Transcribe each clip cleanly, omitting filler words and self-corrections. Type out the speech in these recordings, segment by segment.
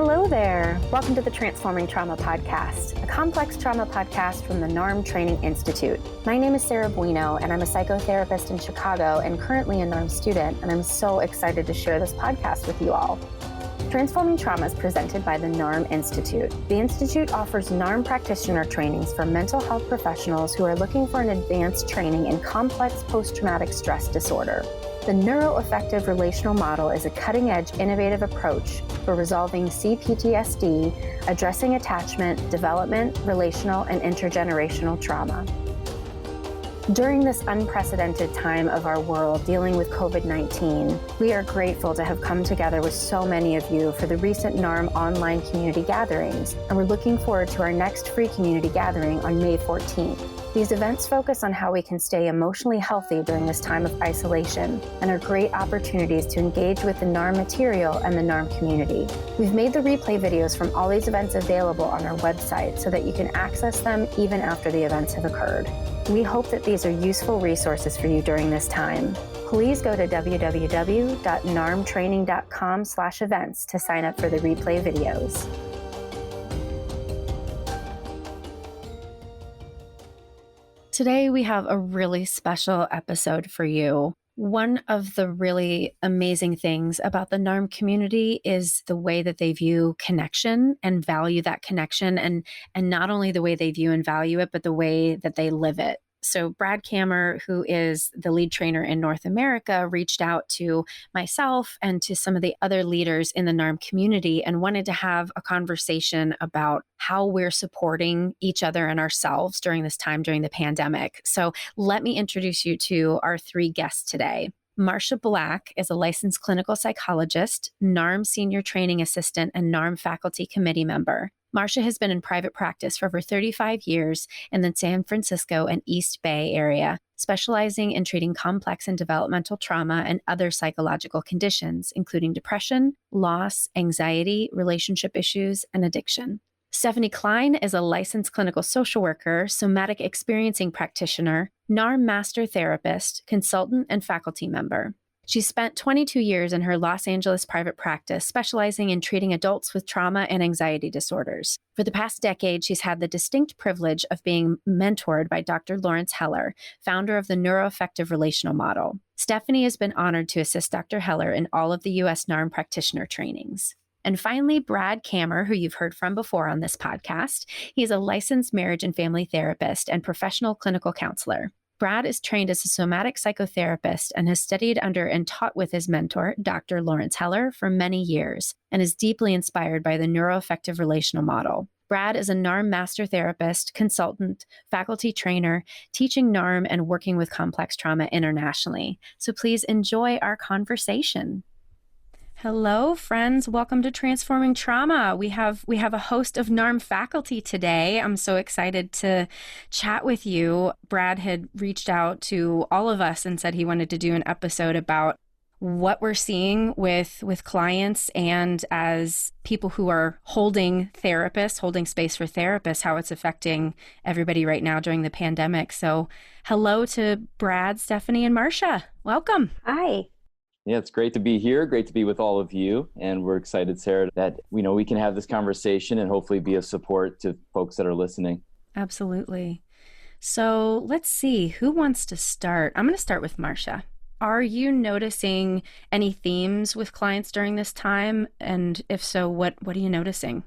Hello there. Welcome to the Transforming Trauma Podcast, a complex trauma podcast from the NARM Training Institute. My name is Sarah Buino, and I'm a psychotherapist in Chicago and currently a NARM student, and I'm so excited to share this podcast with you all. Transforming Trauma is presented by the NARM Institute. The Institute offers NARM practitioner trainings for mental health professionals who are looking for an advanced training in complex post-traumatic stress disorder. The neuroaffective relational model is a cutting-edge, innovative approach for resolving CPTSD, addressing attachment, development, relational, and intergenerational trauma. During this unprecedented time of our world dealing with COVID-19, we are grateful to have come together with so many of you for the recent NARM online community gatherings, and we're looking forward to our next free community gathering on May 14th. These events focus on how we can stay emotionally healthy during this time of isolation and are great opportunities to engage with the NARM material and the NARM community. We've made the replay videos from all these events available on our website so that you can access them even after the events have occurred. We hope that these are useful resources for you during this time. Please go to www.narmtraining.com/events to sign up for the replay videos. Today, we have a really special episode for you. One of the really amazing things about the NARM community is the way that they view connection and value that connection, and not only the way they view and value it, but the way that they live it. So Brad Kammer, who is the lead trainer in North America, reached out to myself and to some of the other leaders in the NARM community and wanted to have a conversation about how we're supporting each other and ourselves during this time, during the pandemic. So let me introduce you to our three guests today. Marcia Black is a licensed clinical psychologist, NARM senior training assistant, and NARM faculty committee member. Marcia has been in private practice for over 35 years in the San Francisco and East Bay area, specializing in treating complex and developmental trauma and other psychological conditions, including depression, loss, anxiety, relationship issues, and addiction. Stefanie Klein is a licensed clinical social worker, somatic experiencing practitioner, NARM master therapist, consultant, and faculty member. She spent 22 years in her Los Angeles private practice, specializing in treating adults with trauma and anxiety disorders. For the past decade, she's had the distinct privilege of being mentored by Dr. Lawrence Heller, founder of the neuroaffective relational model. Stefanie has been honored to assist Dr. Heller in all of the U.S. NARM practitioner trainings. And finally, Brad Kammer, who you've heard from before on this podcast. He's a licensed marriage and family therapist and professional clinical counselor. Brad is trained as a somatic psychotherapist and has studied under and taught with his mentor, Dr. Lawrence Heller, for many years, and is deeply inspired by the neuroaffective relational model. Brad is a NARM master therapist, consultant, faculty trainer, teaching NARM and working with complex trauma internationally. So please enjoy our conversation. Hello, friends. Welcome to Transforming Trauma. We have a host of NARM faculty today. I'm so excited to chat with you. Brad had reached out to all of us and said he wanted to do an episode about what we're seeing with clients and as people who are holding therapists, holding space for therapists, how it's affecting everybody right now during the pandemic. So hello to Brad, Stefanie, and Marcia. Welcome. Hi. Yeah, it's great to be here. Great to be with all of you. And we're excited, Sarah, that we can have this conversation and hopefully be a support to folks that are listening. Absolutely. So let's see, who wants to start? I'm going to start with Marcia. Are you noticing any themes with clients during this time? And if so, what are you noticing?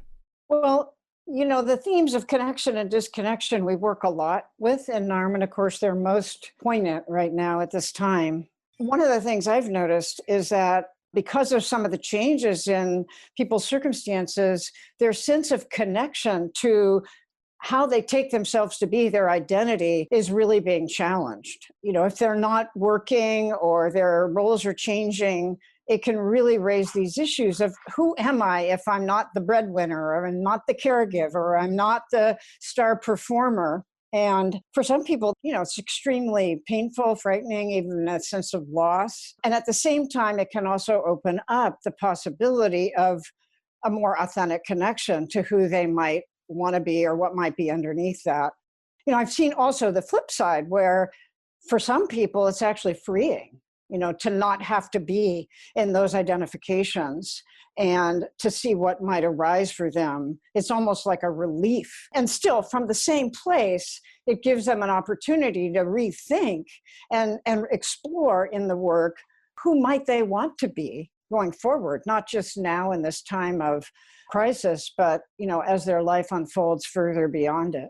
Well, the themes of connection and disconnection we work a lot with in NARM, and of course, they're most poignant right now at this time. One of the things I've noticed is that because of some of the changes in people's circumstances, their sense of connection to how they take themselves to be, their identity, is really being challenged. If they're not working or their roles are changing, it can really raise these issues of who am I if I'm not the breadwinner, or I'm not the caregiver, or I'm not the star performer. And for some people, it's extremely painful, frightening, even a sense of loss. And at the same time, it can also open up the possibility of a more authentic connection to who they might want to be or what might be underneath that. I've seen also the flip side where for some people, it's actually freeing to not have to be in those identifications and to see what might arise for them. It's almost like a relief. And still, from the same place, it gives them an opportunity to rethink and explore in the work who might they want to be going forward, not just now in this time of crisis, but as their life unfolds further beyond it.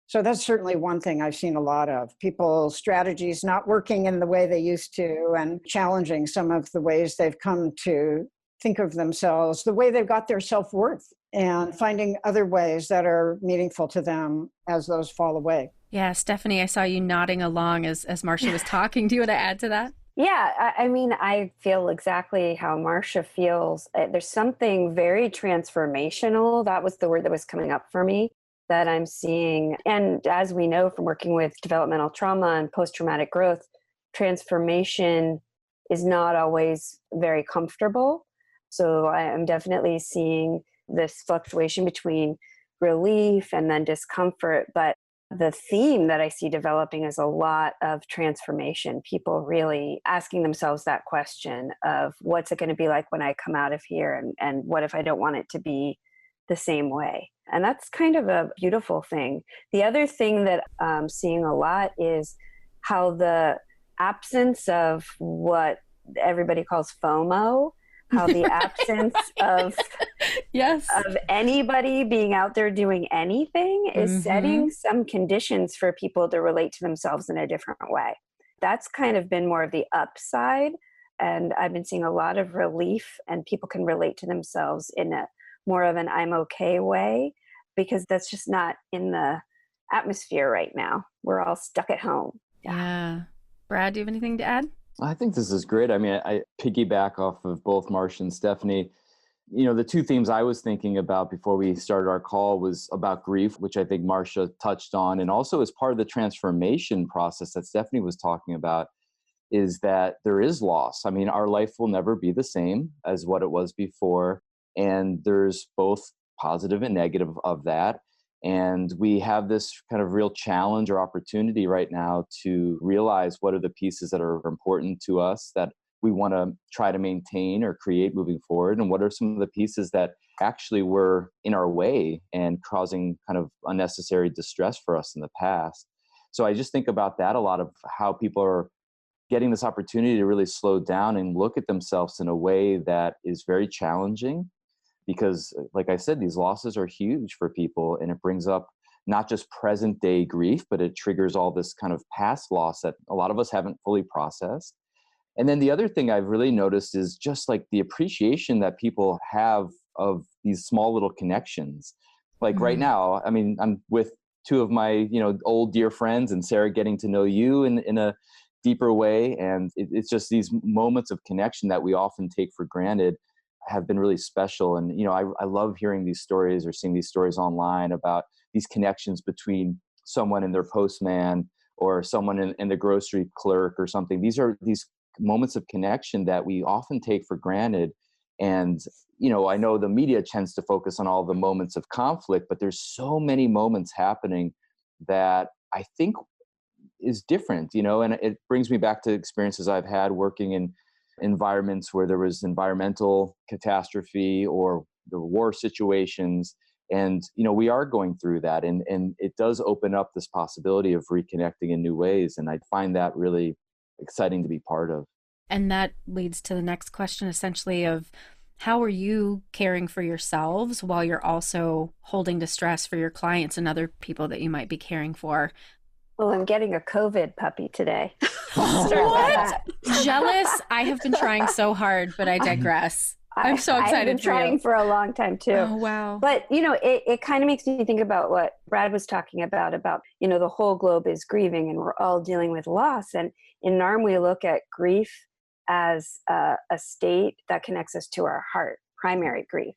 So that's certainly one thing I've seen a lot of. People's strategies not working in the way they used to, and challenging some of the ways they've come to think of themselves, the way they've got their self-worth, and finding other ways that are meaningful to them as those fall away. Yeah, Stefanie, I saw you nodding along as Marcia was talking. Do you want to add to that? Yeah, I mean, I feel exactly how Marcia feels. There's something very transformational. That was the word that was coming up for me, that I'm seeing. And as we know from working with developmental trauma and post-traumatic growth, transformation is not always very comfortable. So I'm definitely seeing this fluctuation between relief and then discomfort. But the theme that I see developing is a lot of transformation. People really asking themselves that question of what's it going to be like when I come out of here, and what if I don't want it to be the same way? And that's kind of a beautiful thing. The other thing that I'm seeing a lot is how the absence of what everybody calls FOMO, how the absence of yes, of anybody being out there doing anything is setting some conditions for people to relate to themselves in a different way. That's kind of been more of the upside. And I've been seeing a lot of relief, and people can relate to themselves in a more of an I'm okay way, because that's just not in the atmosphere right now. We're all stuck at home. Yeah. Brad, do you have anything to add? I think this is great. I mean, I piggyback off of both Marcia and Stefanie. The two themes I was thinking about before we started our call was about grief, which I think Marcia touched on, and also as part of the transformation process that Stefanie was talking about, is that there is loss. I mean, our life will never be the same as what it was before, and there's both positive and negative of that. And we have this kind of real challenge or opportunity right now to realize what are the pieces that are important to us that we want to try to maintain or create moving forward, and what are some of the pieces that actually were in our way and causing kind of unnecessary distress for us in the past. So I just think about that a lot, of how people are getting this opportunity to really slow down and look at themselves in a way that is very challenging. Because, like I said, these losses are huge for people, and it brings up not just present day grief, but it triggers all this kind of past loss that a lot of us haven't fully processed. And then the other thing I've really noticed is just like the appreciation that people have of these small little connections. Like right now, I mean, I'm with two of my, old dear friends, and Sarah, getting to know you in a deeper way. And it's just these moments of connection that we often take for granted have been really special. And, I love hearing these stories or seeing these stories online about these connections between someone and their postman, or someone in the grocery clerk or something. These are these moments of connection that we often take for granted. And, I know the media tends to focus on all the moments of conflict, but there's so many moments happening that I think is different, and it brings me back to experiences I've had working in environments where there was environmental catastrophe or the war situations. And, we are going through that, and it does open up this possibility of reconnecting in new ways. And I find that really exciting to be part of. And that leads to the next question, essentially, of how are you caring for yourselves while you're also holding distress for your clients and other people that you might be caring for? Well, I'm getting a COVID puppy today. What? Jealous? I have been trying so hard, but I digress. I'm so excited. I've been trying for a long time too. Oh, wow. But, it kind of makes me think about what Brad was talking about, the whole globe is grieving and we're all dealing with loss. And in NARM, we look at grief as a state that connects us to our heart. Primary grief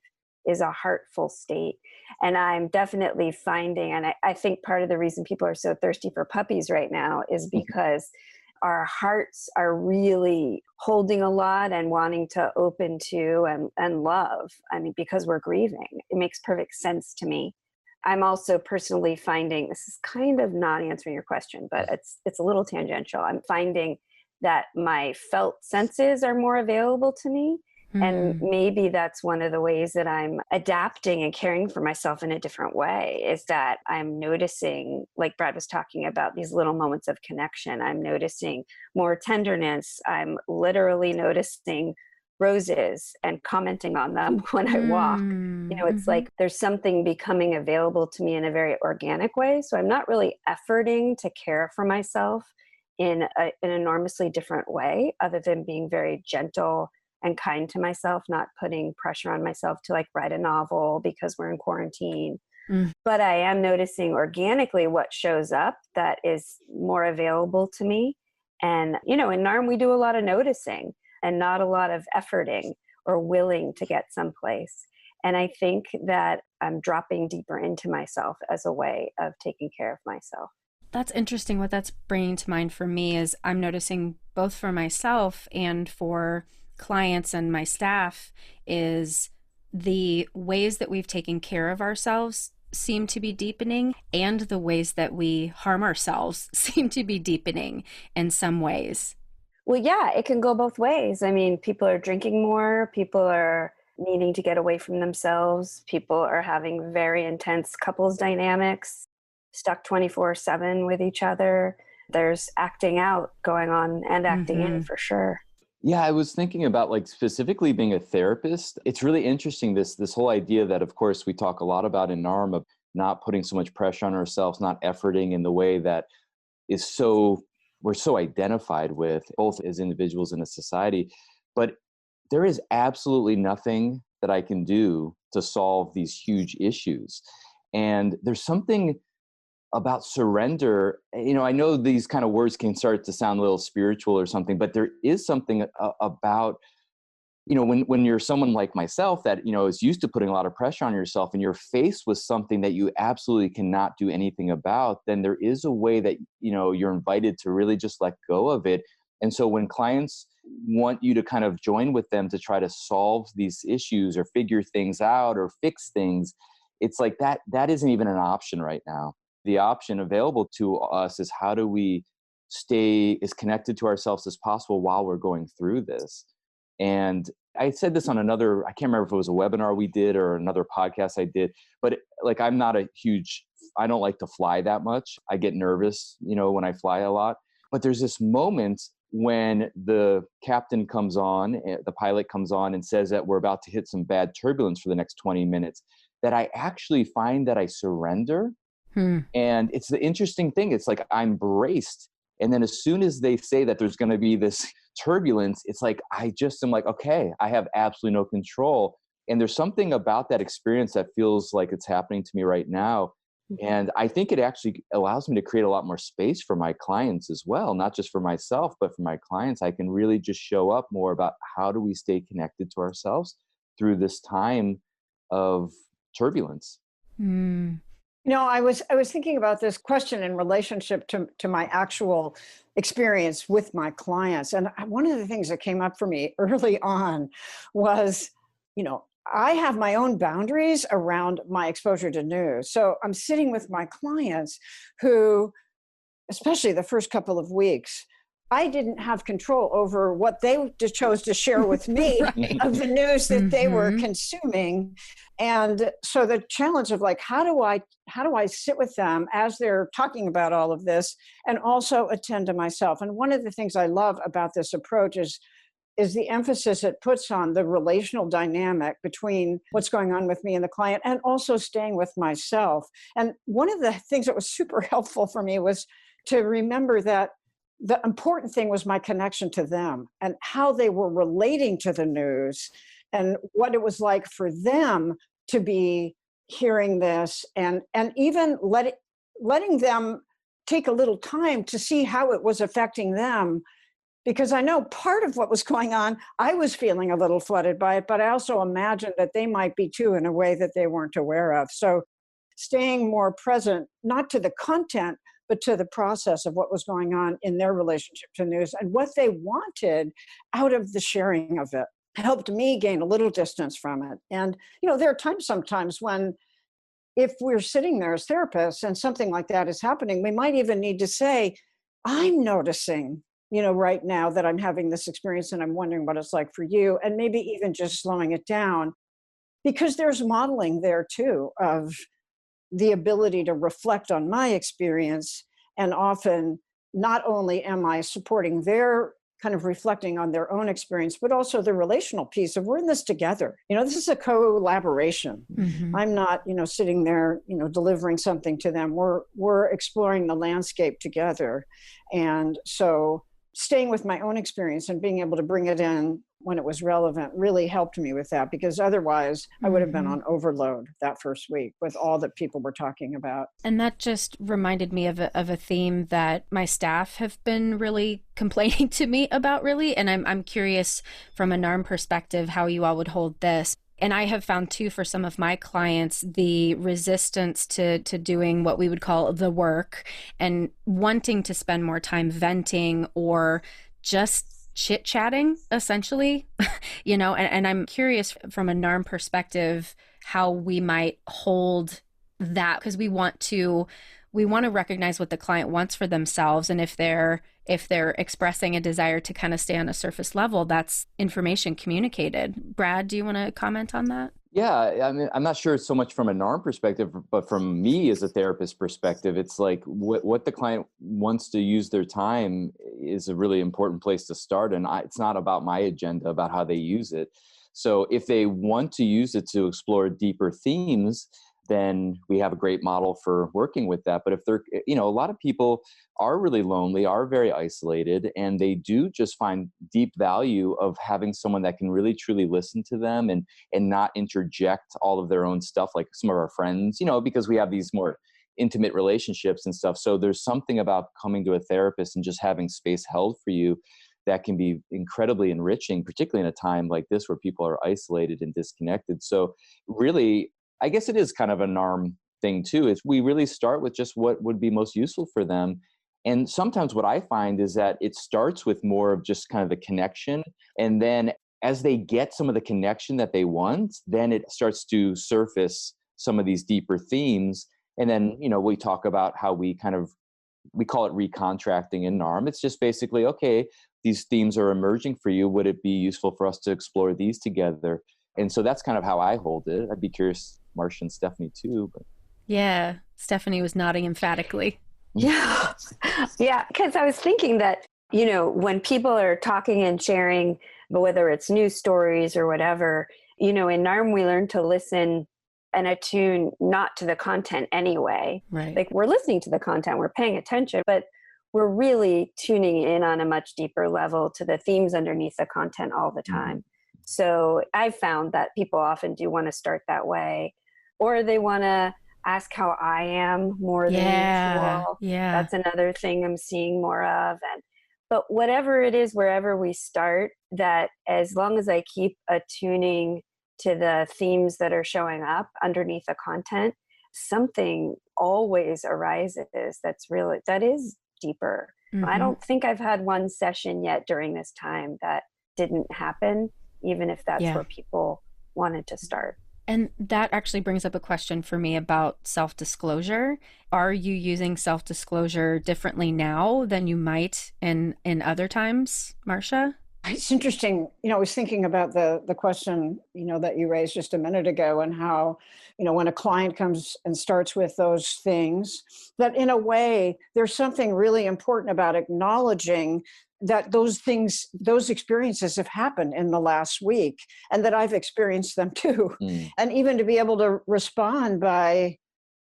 is a heartful state. And I'm definitely finding, and I think part of the reason people are so thirsty for puppies right now is because our hearts are really holding a lot and wanting to open to and love. I mean, because we're grieving. It makes perfect sense to me. I'm also personally finding, this is kind of not answering your question, but it's a little tangential. I'm finding that my felt senses are more available to me. And maybe that's one of the ways that I'm adapting and caring for myself in a different way, is that I'm noticing, like Brad was talking about, these little moments of connection. I'm noticing more tenderness. I'm literally noticing roses and commenting on them when I walk. It's like there's something becoming available to me in a very organic way. So I'm not really efforting to care for myself in an enormously different way, other than being very gentle and kind to myself, not putting pressure on myself to like write a novel because we're in quarantine. But I am noticing organically what shows up that is more available to me. And, in NARM, we do a lot of noticing and not a lot of efforting or willing to get someplace. And I think that I'm dropping deeper into myself as a way of taking care of myself. That's interesting. What that's bringing to mind for me is I'm noticing both for myself and for clients and my staff is the ways that we've taken care of ourselves seem to be deepening, and the ways that we harm ourselves seem to be deepening in some ways. Well, yeah, it can go both ways. I mean, people are drinking more, people are needing to get away from themselves, people are having very intense couples dynamics, stuck 24/7 with each other. There's acting out going on and acting in for sure. Yeah, I was thinking about like specifically being a therapist. It's really interesting, this whole idea that, of course, we talk a lot about in NARM of not putting so much pressure on ourselves, not efforting in the way that is we're so identified with, both as individuals and as society. But there is absolutely nothing that I can do to solve these huge issues. And there's something about surrender. I know these kind of words can start to sound a little spiritual or something, but there is something about, when you're someone like myself that, is used to putting a lot of pressure on yourself, and you're faced with something that you absolutely cannot do anything about, then there is a way that, you're invited to really just let go of it. And so when clients want you to kind of join with them to try to solve these issues or figure things out or fix things, it's like that isn't even an option right now. The option available to us is how do we stay as connected to ourselves as possible while we're going through this. And I said this on I can't remember if it was a webinar we did or another podcast I did, but I'm not I don't like to fly that much. I get nervous, when I fly a lot. But there's this moment when the captain comes on, the pilot comes on and says that we're about to hit some bad turbulence for the next 20 minutes, that I actually find that I surrender. And it's the interesting thing. It's like I'm braced. And then as soon as they say that there's going to be this turbulence, it's like I just am like, okay, I have absolutely no control. And there's something about that experience that feels like it's happening to me right now. And I think it actually allows me to create a lot more space for my clients as well, not just for myself, but for my clients. I can really just show up more about how do we stay connected to ourselves through this time of turbulence. I was thinking about this question in relationship to my actual experience with my clients. And one of the things that came up for me early on was, I have my own boundaries around my exposure to news. So I'm sitting with my clients who, especially the first couple of weeks, I didn't have control over what they chose to share with me of the news that they were consuming. And so the challenge of like, how do I sit with them as they're talking about all of this and also attend to myself? And one of the things I love about this approach is the emphasis it puts on the relational dynamic between what's going on with me and the client, and also staying with myself. And one of the things that was super helpful for me was to remember that the important thing was my connection to them and how they were relating to the news and what it was like for them to be hearing this, and even letting them take a little time to see how it was affecting them. Because I know part of what was going on, I was feeling a little flooded by it, but I also imagined that they might be too in a way that they weren't aware of. So staying more present, not to the content, but to the process of what was going on in their relationship to news and what they wanted out of the sharing of it, helped me gain a little distance from it. And, there are times sometimes when if we're sitting there as therapists and something like that is happening, we might even need to say, I'm noticing, right now that I'm having this experience and I'm wondering what it's like for you, and maybe even just slowing it down, because there's modeling there too of the ability to reflect on my experience. And often, not only am I supporting their kind of reflecting on their own experience, but also the relational piece of we're in this together. This is a collaboration. Mm-hmm. I'm not, sitting there, delivering something to them. We're exploring the landscape together. And so staying with my own experience and being able to bring it in when it was relevant really helped me with that, because otherwise I would have been on overload that first week with all that people were talking about. And that just reminded me of a theme that my staff have been really complaining to me about, really. And I'm curious from a NARM perspective how you all would hold this. And I have found too, for some of my clients, the resistance to doing what we would call the work and wanting to spend more time venting or just chit-chatting, essentially, and I'm curious from a NARM perspective how we might hold that, because we want to recognize what the client wants for themselves. And if they're expressing a desire to kind of stay on a surface level, that's information communicated. Brad, do you want to comment on that? Yeah, I mean, I'm not sure so much from a NARM perspective, but from me as a therapist perspective, it's like what the client wants to use their time is a really important place to start. And it's not about my agenda about how they use it. So if they want to use it to explore deeper themes, then we have a great model for working with that. But if they're, a lot of people are really lonely, are very isolated, and they do just find deep value of having someone that can really truly listen to them and not interject all of their own stuff, like some of our friends, because we have these more intimate relationships and stuff. So there's something about coming to a therapist and just having space held for you that can be incredibly enriching, particularly in a time like this where people are isolated and disconnected. So really, I guess it is kind of a NARM thing too, is we really start with just what would be most useful for them. And sometimes what I find is that it starts with more of just kind of the connection. And then as they get some of the connection that they want, then it starts to surface some of these deeper themes. And then, we talk about how we call it recontracting in NARM. It's just basically, okay, these themes are emerging for you. Would it be useful for us to explore these together? And so that's kind of how I hold it. I'd be curious, Marcia and Stefanie too. But Yeah, Stefanie was nodding emphatically. Yeah. Yeah. Because I was thinking that, when people are talking and sharing, whether it's news stories or whatever, in NARM, we learn to listen and attune not to the content anyway. Right. Like we're listening to the content, we're paying attention, but we're really tuning in on a much deeper level to the themes underneath the content all the time. So I've found that people often do want to start that way, or they want to ask how I am more than usual. Yeah. That's another thing I'm seeing more of. But whatever it is, wherever we start, that as long as I keep attuning to the themes that are showing up underneath the content, something always arises that is deeper. I don't think I've had one session yet during this time that didn't happen, even if that's where people wanted to start. And that actually brings up a question for me about self-disclosure. Are you using self-disclosure differently now than you might in other times, Marcia? It's interesting. I was thinking about the question, that you raised just a minute ago, and how, when a client comes and starts with those things, that in a way, there's something really important about acknowledging that those experiences have happened in the last week, and that I've experienced them too. And even to be able to respond by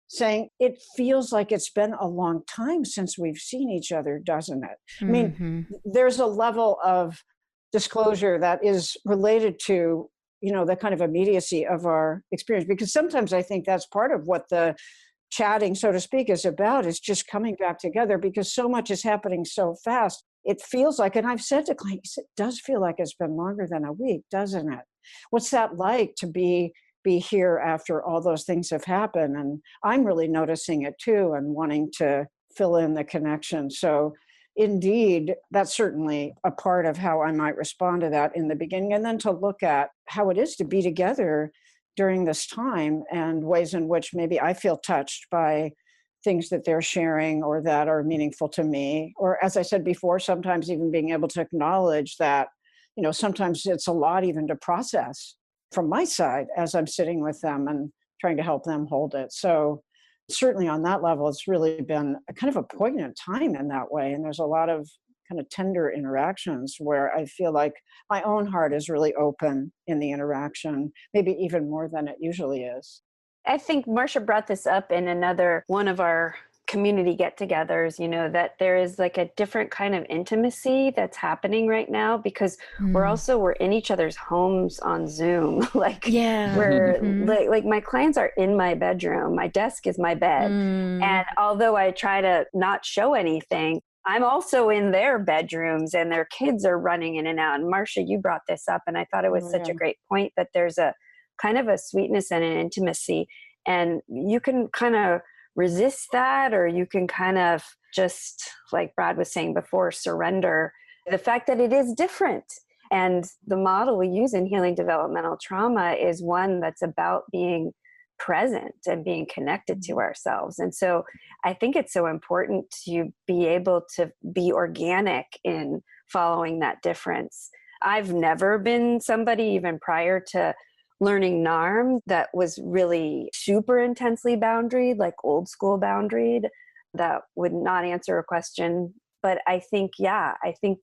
saying, it feels like it's been a long time since we've seen each other, doesn't it? I mean, there's a level of disclosure that is related to, the kind of immediacy of our experience, because sometimes I think that's part of what the chatting, so to speak, is about, is just coming back together, because so much is happening so fast. It feels like, and I've said to clients, it does feel like it's been longer than a week, doesn't it? What's that like to be here after all those things have happened? And I'm really noticing it too, and wanting to fill in the connection. So indeed, that's certainly a part of how I might respond to that in the beginning, and then to look at how it is to be together during this time, and ways in which maybe I feel touched by things that they're sharing or that are meaningful to me. Or as I said before, sometimes even being able to acknowledge that, sometimes it's a lot even to process from my side as I'm sitting with them and trying to help them hold it. So certainly on that level, it's really been a kind of a poignant time in that way. And there's a lot of kind of tender interactions where I feel like my own heart is really open in the interaction, maybe even more than it usually is. I think Marcia brought this up in another one of our community get-togethers, that there is like a different kind of intimacy that's happening right now because we're in each other's homes on Zoom. Like my clients are in my bedroom. My desk is my bed. And although I try to not show anything, I'm also in their bedrooms and their kids are running in and out. And Marcia, you brought this up and I thought it was such a great point that there's a kind of a sweetness and an intimacy, and you can kind of resist that, or you can kind of just, like Brad was saying before, surrender the fact that it is different. And the model we use in healing developmental trauma is one that's about being present and being connected to ourselves. And so I think it's so important to be able to be organic in following that difference. I've never been somebody, even prior to learning NARM, that was really super intensely boundaried, like old school boundaried, that would not answer a question. But I think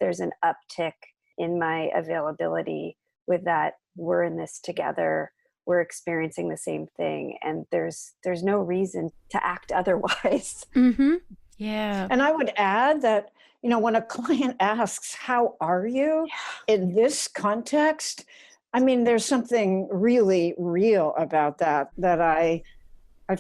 there's an uptick in my availability with that. We're in this together. We're experiencing the same thing. And there's no reason to act otherwise. Yeah. And I would add that, when a client asks, how are you in this context? I mean, there's something really real about that I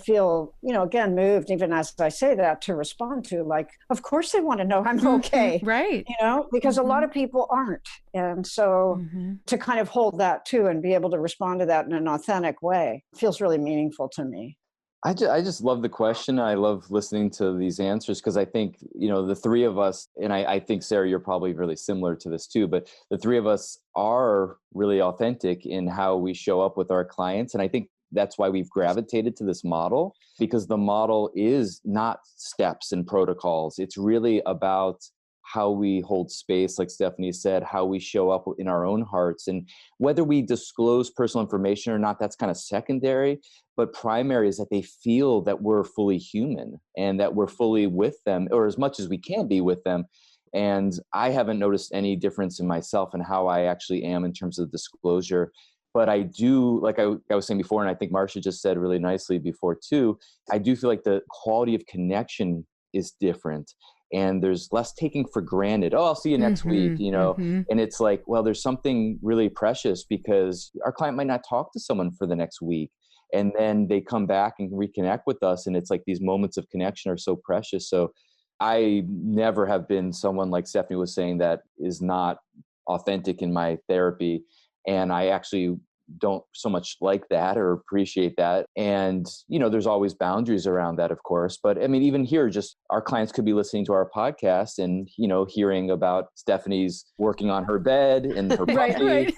feel, again, moved, even as I say that, to respond to, like, of course they want to know I'm okay. Right. Because a lot of people aren't. And so to kind of hold that too and be able to respond to that in an authentic way feels really meaningful to me. I just love the question. I love listening to these answers because I think, the three of us, and I think, Sarah, you're probably really similar to this too, but the three of us are really authentic in how we show up with our clients. And I think that's why we've gravitated to this model, because the model is not steps and protocols. It's really about how we hold space, like Stefanie said, how we show up in our own hearts. And whether we disclose personal information or not, that's kind of secondary. But primary is that they feel that we're fully human and that we're fully with them, or as much as we can be with them. And I haven't noticed any difference in myself and how I actually am in terms of disclosure. But I do, like I was saying before, and I think Marcia just said really nicely before too, I do feel like the quality of connection is different. And there's less taking for granted. Oh, I'll see you next week, And it's like, well, there's something really precious because our client might not talk to someone for the next week. And then they come back and reconnect with us. And it's like these moments of connection are so precious. So I never have been someone, like Stefanie was saying, that is not authentic in my therapy. And I actually don't so much like that or appreciate that. And, there's always boundaries around that, of course. But I mean, even here, just our clients could be listening to our podcast and, hearing about Stefanie's working on her bed and her puppy.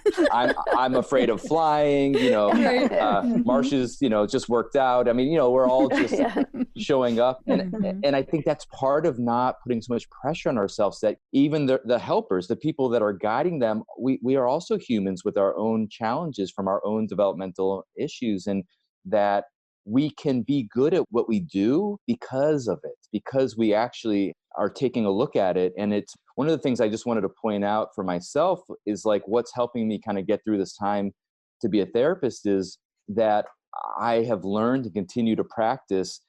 I'm afraid of flying, Marcia's, just worked out. I mean, we're all just showing up. And I think that's part of not putting so much pressure on ourselves, that even the helpers, the people that are guiding them, we are also humans with our own challenges from our own developmental issues, and that we can be good at what we do because of it, because we actually are taking a look at it. And it's one of the things I just wanted to point out for myself is like what's helping me kind of get through this time to be a therapist is that I have learned to continue to practice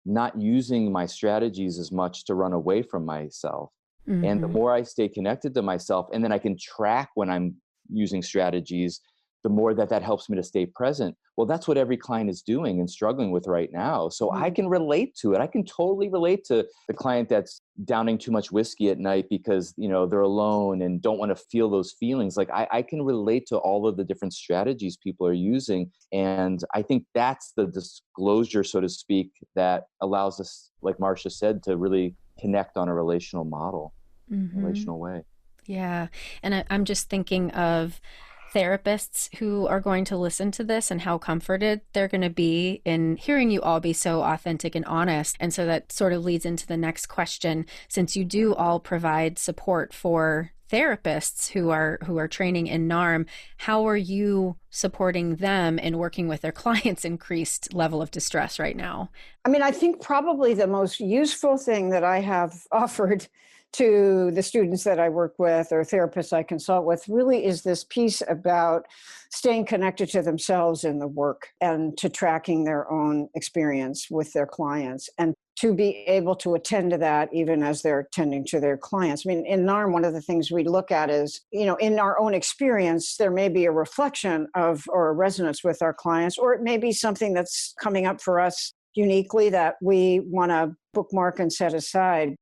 not using my strategies as much to run away from myself. And the more I stay connected to myself, and then I can track when I'm using strategies, the more that helps me to stay present. Well, that's what every client is doing and struggling with right now. So I can relate to it. I can totally relate to the client that's downing too much whiskey at night because, they're alone and don't want to feel those feelings. Like I can relate to all of the different strategies people are using. And I think that's the disclosure, so to speak, that allows us, like Marcia said, to really connect on a relational model, relational way. Yeah. And I'm just thinking of therapists who are going to listen to this and how comforted they're going to be in hearing you all be so authentic and honest. And so that sort of leads into the next question. Since you do all provide support for therapists who are training in NARM, how are you supporting them in working with their clients' increased level of distress right now? I mean, I think probably the most useful thing that I have offered to the students that I work with or therapists I consult with really is this piece about staying connected to themselves in the work and to tracking their own experience with their clients and to be able to attend to that even as they're attending to their clients. I mean, in NARM, one of the things we look at is, in our own experience, there may be a reflection of or a resonance with our clients, or it may be something that's coming up for us uniquely that we want to bookmark and set aside.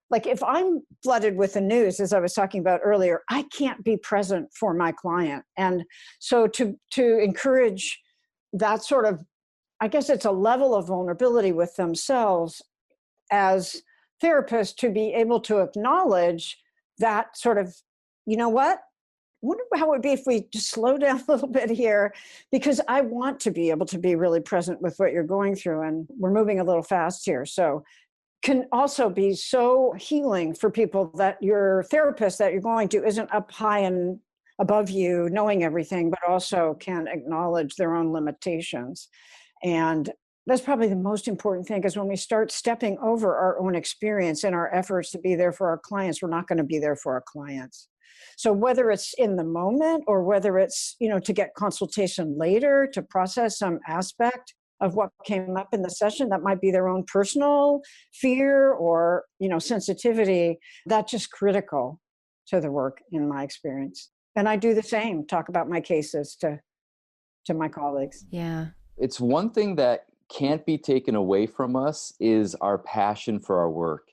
Like if I'm flooded with the news, as I was talking about earlier, I can't be present for my client. And so to encourage that sort of, I guess it's a level of vulnerability with themselves as therapists to be able to acknowledge that sort of, you know what? I wonder how it would be if we just slow down a little bit here, because I want to be able to be really present with what you're going through. And we're moving a little fast here. So can also be so healing for people that your therapist that you're going to isn't up high and above you knowing everything, but also can acknowledge their own limitations. And that's probably the most important thing, because when we start stepping over our own experience in our efforts to be there for our clients, we're not going to be there for our clients. So whether it's in the moment or whether it's, to get consultation later to process some aspect of what came up in the session that might be their own personal fear or, sensitivity, that's just critical to the work in my experience. And I do the same, talk about my cases to my colleagues. Yeah. It's one thing that can't be taken away from us is our passion for our work.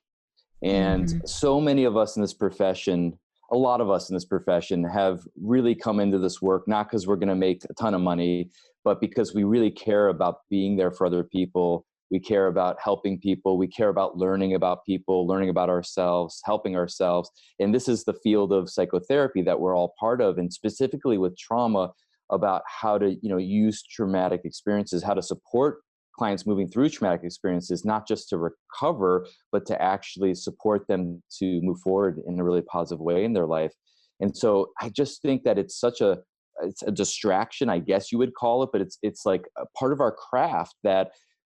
And so many of us in this profession, a lot of us in this profession have really come into this work, not because we're going to make a ton of money, but because we really care about being there for other people. We care about helping people. We care about learning about people, learning about ourselves, helping ourselves. And this is the field of psychotherapy that we're all part of, and specifically with trauma, about how to, use traumatic experiences, how to support clients moving through traumatic experiences, not just to recover, but to actually support them to move forward in a really positive way in their life. And so I just think that it's a distraction, I guess you would call it, but it's like a part of our craft that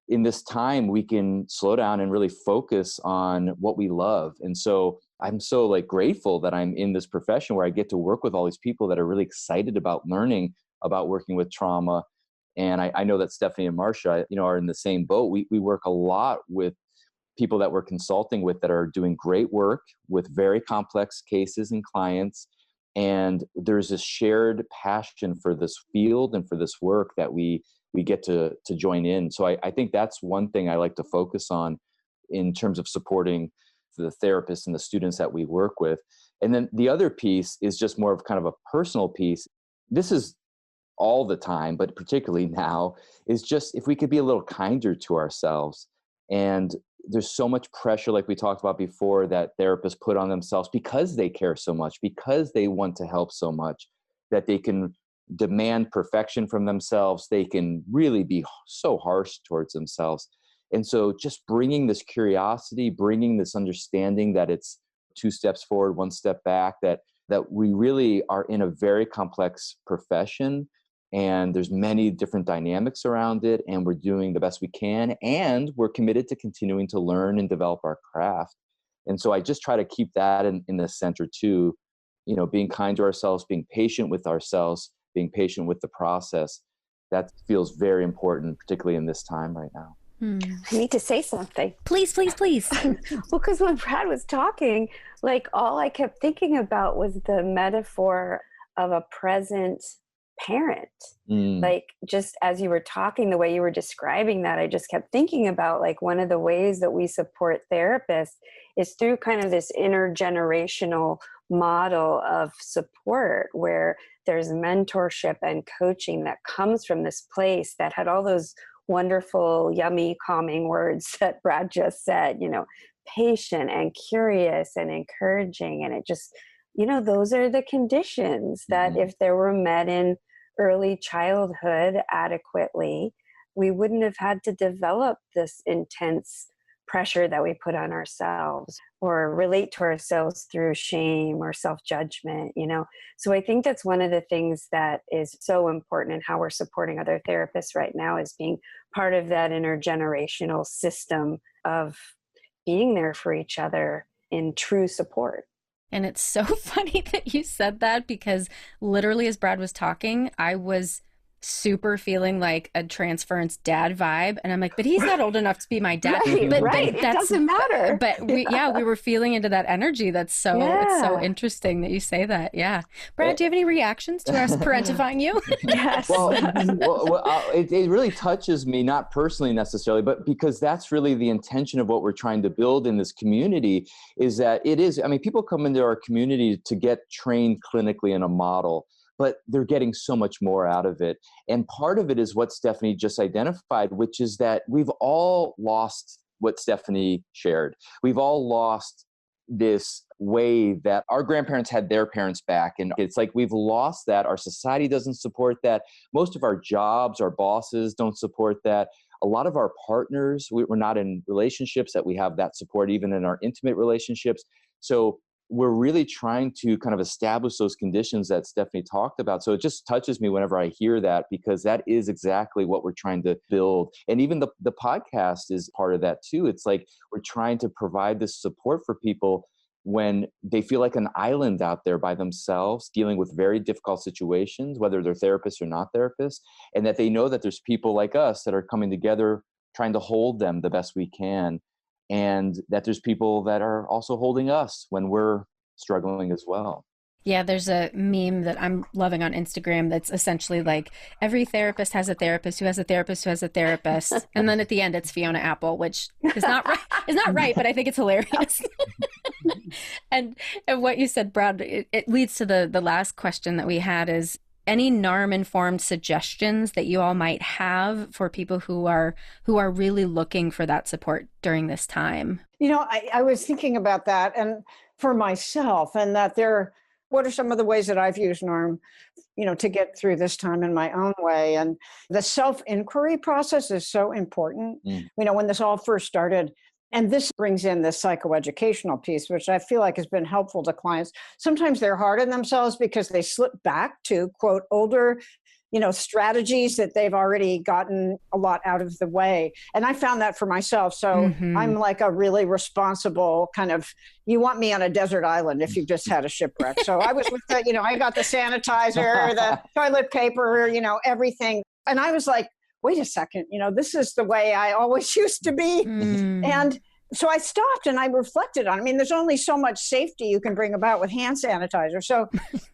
in this time we can slow down and really focus on what we love. And so I'm so grateful that I'm in this profession where I get to work with all these people that are really excited about learning about working with trauma. And I know that Stefanie and Marcia, are in the same boat. We work a lot with people that we're consulting with that are doing great work with very complex cases and clients. And there's this shared passion for this field and for this work that we get to join in. So I think that's one thing I like to focus on in terms of supporting the therapists and the students that we work with. And then the other piece is just more of kind of a personal piece. This is all the time, but particularly now, is just if we could be a little kinder to ourselves. And there's so much pressure, like we talked about before, that therapists put on themselves because they care so much, because they want to help so much, that they can demand perfection from themselves. They can really be so harsh towards themselves. And so just bringing this curiosity, bringing this understanding that it's 2 steps forward, 1 step back, that we really are in a very complex profession. And there's many different dynamics around it, and we're doing the best we can, and we're committed to continuing to learn and develop our craft. And so I just try to keep that in the center too, being kind to ourselves, being patient with ourselves, being patient with the process. That feels very important, particularly in this time right now. I need to say something. Please, please, please. Well, because when Brad was talking, all I kept thinking about was the metaphor of a present parent. Just as you were talking, the way you were describing that, I just kept thinking about one of the ways that we support therapists is through kind of this intergenerational model of support where there's mentorship and coaching that comes from this place that had all those wonderful, yummy, calming words that Brad just said, patient and curious and encouraging. And it just those are the conditions that if they were met in early childhood adequately, we wouldn't have had to develop this intense pressure that we put on ourselves or relate to ourselves through shame or self-judgment. So I think that's one of the things that is so important in how we're supporting other therapists right now, is being part of that intergenerational system of being there for each other in true support. And it's so funny that you said that, because literally as Brad was talking, I was super feeling like a transference dad vibe. And I'm like, but he's not old enough to be my dad. Right. It doesn't matter. But we were feeling into that energy. It's so interesting that you say that. Yeah. Brad, do you have any reactions to us parentifying you? Yes. Well, it really touches me, not personally necessarily, but because that's really the intention of what we're trying to build in this community, is that people come into our community to get trained clinically in a model, but they're getting so much more out of it. And part of it is what Stefanie just identified, which is that we've all lost what Stefanie shared. We've all lost this way that our grandparents had their parents back. And it's like we've lost that. Our society doesn't support that. Most of our jobs, our bosses don't support that. A lot of our partners, we're not in relationships that we have that support, even in our intimate relationships. So we're really trying to kind of establish those conditions that Stefanie talked about. So it just touches me whenever I hear that, because that is exactly what we're trying to build. And even the podcast is part of that too. It's like we're trying to provide this support for people when they feel like an island out there by themselves, dealing with very difficult situations, whether they're therapists or not therapists, and that they know that there's people like us that are coming together, trying to hold them the best we can. And that there's people that are also holding us when we're struggling as well. Yeah, there's a meme that I'm loving on Instagram that's essentially like, every therapist has a therapist who has a therapist who has a therapist. And then at the end, it's Fiona Apple, which is not right. Is not right, but I think it's hilarious. and what you said, Brad, it leads to the last question that we had, is any NARM-informed suggestions that you all might have for people who are really looking for that support during this time? I was thinking about that, and for myself, and that what are some of the ways that I've used NARM, to get through this time in my own way. And the self-inquiry process is so important. When this all first started, and this brings in this psychoeducational piece, which I feel like has been helpful to clients. Sometimes they're hard on themselves because they slip back to, quote, older, strategies that they've already gotten a lot out of the way. And I found that for myself. So I'm like a really responsible kind of, you want me on a desert island if you've just had a shipwreck. So I was with I got the sanitizer, the toilet paper, everything. And I was like, wait a second, this is the way I always used to be. And so I stopped and I reflected on, there's only so much safety you can bring about with hand sanitizer. So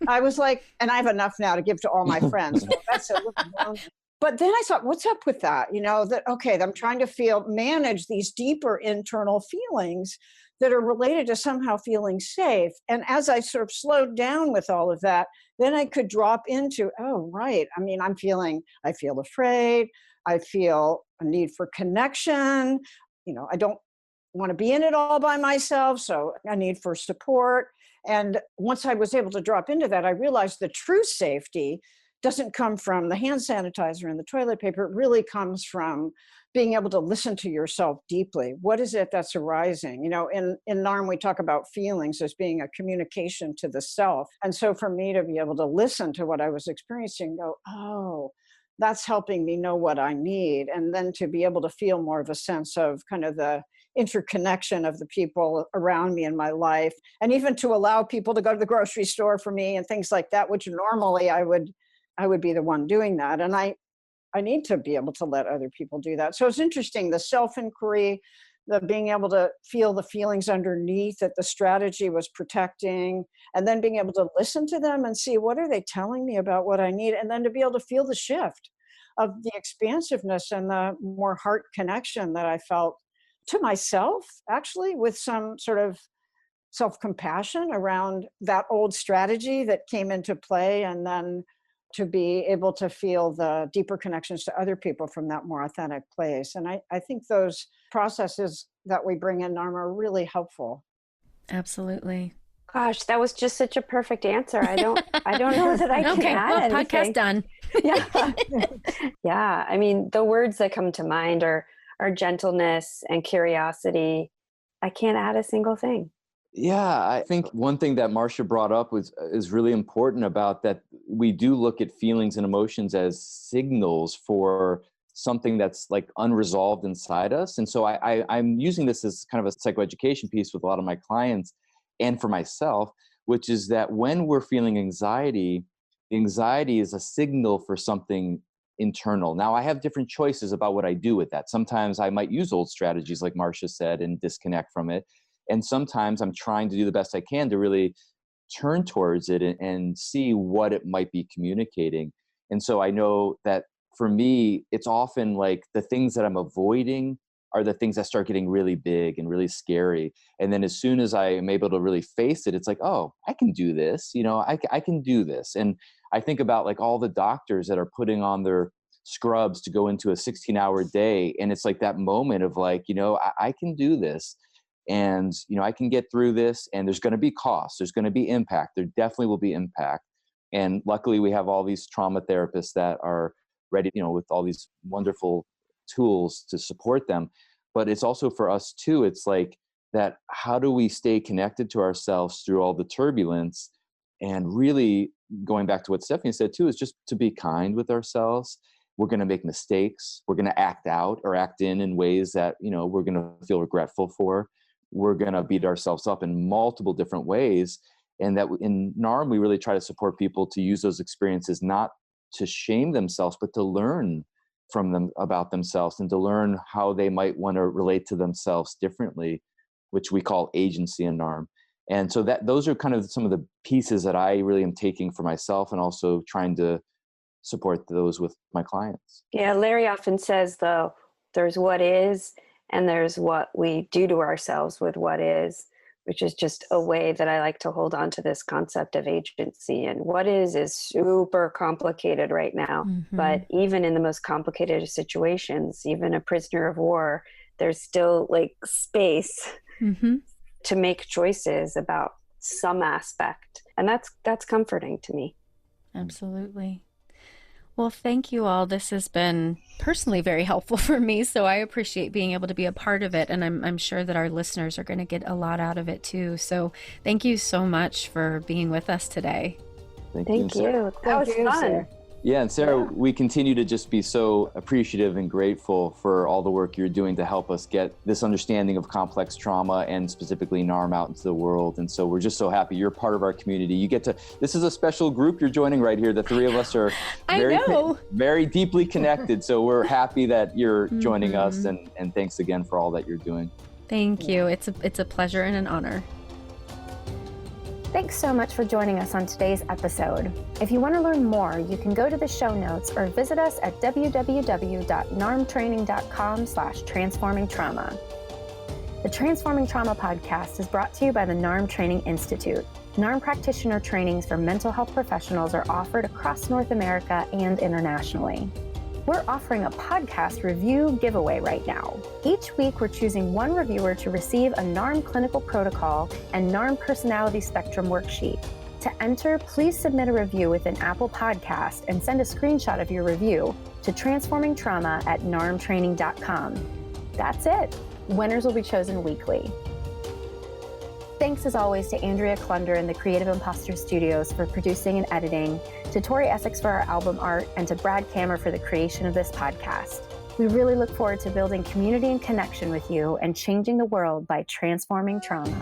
I was like, and I have enough now to give to all my friends. So that's a little long. But then I thought, what's up with that? I'm trying to manage these deeper internal feelings that are related to somehow feeling safe. And as I sort of slowed down with all of that, then I could drop into, oh, right. I feel afraid. I feel a need for connection. I don't want to be in it all by myself. So a need for support. And once I was able to drop into that, I realized the true safety doesn't come from the hand sanitizer and the toilet paper. It really comes from being able to listen to yourself deeply. What is it that's arising? In NARM, we talk about feelings as being a communication to the self. And so for me to be able to listen to what I was experiencing, go, oh, that's helping me know what I need. And then to be able to feel more of a sense of kind of the interconnection of the people around me in my life. And even to allow people to go to the grocery store for me and things like that, which normally I would be the one doing that. And I need to be able to let other people do that. So it's interesting, the self-inquiry, the being able to feel the feelings underneath that the strategy was protecting, and then being able to listen to them and see, what are they telling me about what I need? And then to be able to feel the shift of the expansiveness and the more heart connection that I felt to myself, actually, with some sort of self-compassion around that old strategy that came into play, and then to be able to feel the deeper connections to other people from that more authentic place. And I think those processes that we bring in NARM are really helpful. Absolutely. Gosh, that was just such a perfect answer. I don't know that I can Okay, add well, anything. podcast done. Yeah. Yeah. I mean, the words that come to mind are gentleness and curiosity. I can't add a single thing. Yeah, I think one thing that Marcia brought up is really important about that. We do look at feelings and emotions as signals for something that's like unresolved inside us. And so I'm using this as kind of a psychoeducation piece with a lot of my clients and for myself, which is that when we're feeling anxiety, anxiety is a signal for something internal. Now, I have different choices about what I do with that. Sometimes I might use old strategies, like Marcia said, and disconnect from it. And sometimes I'm trying to do the best I can to really turn towards it and see what it might be communicating. And so I know that for me, it's often like the things that I'm avoiding are the things that start getting really big and really scary. And then as soon as I am able to really face it, it's like, oh, I can do this. I can do this. And I think about like all the doctors that are putting on their scrubs to go into a 16-hour day. And it's like that moment of like, I can do this. And, I can get through this, and there's going to be costs. There's going to be impact. There definitely will be impact. And luckily we have all these trauma therapists that are ready, with all these wonderful tools to support them. But it's also for us too. It's like that, how do we stay connected to ourselves through all the turbulence? And really going back to what Stefanie said too, is just to be kind with ourselves. We're going to make mistakes. We're going to act out or act in ways that, we're going to feel regretful for. We're going to beat ourselves up in multiple different ways. And that in NARM, we really try to support people to use those experiences, not to shame themselves, but to learn from them about themselves and to learn how they might want to relate to themselves differently, which we call agency in NARM. And so those are kind of some of the pieces that I really am taking for myself and also trying to support those with my clients. Yeah, Larry often says, though, there's what is, and there's what we do to ourselves with what is, which is just a way that I like to hold on to this concept of agency. And what is super complicated right now. Mm-hmm. But even in the most complicated situations, even a prisoner of war, there's still like space Mm-hmm. to make choices about some aspect. And that's comforting to me. Absolutely. Well, thank you all. This has been personally very helpful for me, so I appreciate being able to be a part of it, and I'm sure that our listeners are going to get a lot out of it too. So thank you so much for being with us today. Thank you. That was fun. Sarah. Yeah, and Sarah, we continue to just be so appreciative and grateful for all the work you're doing to help us get this understanding of complex trauma and specifically NARM out into the world. And so we're just so happy you're part of our community. This is a special group you're joining right here. The three of us are very deeply connected. So we're happy that you're joining us, and thanks again for all that you're doing. Thank you. It's a pleasure and an honor. Thanks so much for joining us on today's episode. If you want to learn more, you can go to the show notes or visit us at www.narmtraining.com/transformingtrauma. The Transforming Trauma podcast is brought to you by the NARM Training Institute. NARM practitioner trainings for mental health professionals are offered across North America and internationally. We're offering a podcast review giveaway right now. Each week, we're choosing one reviewer to receive a NARM clinical protocol and NARM personality spectrum worksheet. To enter, please submit a review with an Apple Podcast and send a screenshot of your review to transformingtrauma@narmtraining.com. That's it. Winners will be chosen weekly. Thanks as always to Andrea Klunder and the Creative Imposter Studios for producing and editing, to Tori Essex for our album art, and to Brad Kammer for the creation of this podcast. We really look forward to building community and connection with you and changing the world by transforming trauma.